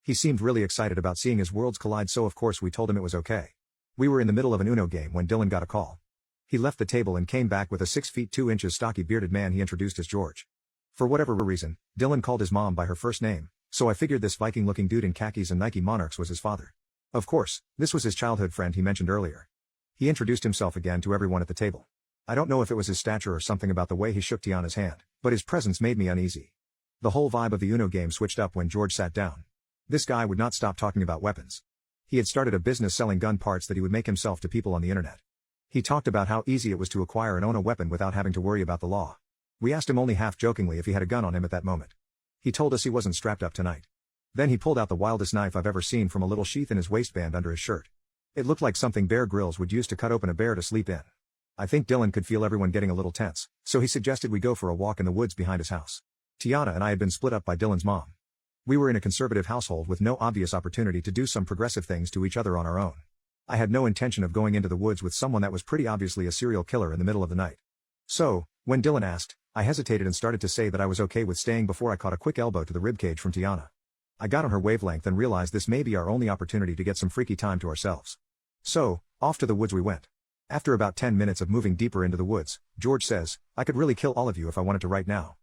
He seemed really excited about seeing his worlds collide, so of course we told him it was okay. We were in the middle of an Uno game when Dylan got a call. He left the table and came back with a 6 feet 2 inches stocky bearded man he introduced as George. For whatever reason, Dylan called his mom by her first name, so I figured this Viking-looking dude in khakis and Nike Monarchs was his father. Of course, this was his childhood friend he mentioned earlier. He introduced himself again to everyone at the table. I don't know if it was his stature or something about the way he shook Tiana's hand, but his presence made me uneasy. The whole vibe of the Uno game switched up when George sat down. This guy would not stop talking about weapons. He had started a business selling gun parts that he would make himself to people on the internet. He talked about how easy it was to acquire and own a weapon without having to worry about the law. We asked him only half-jokingly if he had a gun on him at that moment. He told us he wasn't strapped up tonight. Then he pulled out the wildest knife I've ever seen from a little sheath in his waistband under his shirt. It looked like something Bear Grylls would use to cut open a bear to sleep in. I think Dylan could feel everyone getting a little tense, so he suggested we go for a walk in the woods behind his house. Tiana and I had been split up by Dylan's mom. We were in a conservative household with no obvious opportunity to do some progressive things to each other on our own. I had no intention of going into the woods with someone that was pretty obviously a serial killer in the middle of the night. So, when Dylan asked, I hesitated and started to say that I was okay with staying before I caught a quick elbow to the ribcage from Tiana. I got on her wavelength and realized this may be our only opportunity to get some freaky time to ourselves. So, off to the woods we went. After about 10 minutes of moving deeper into the woods, George says, I could really kill all of you if I wanted to right now.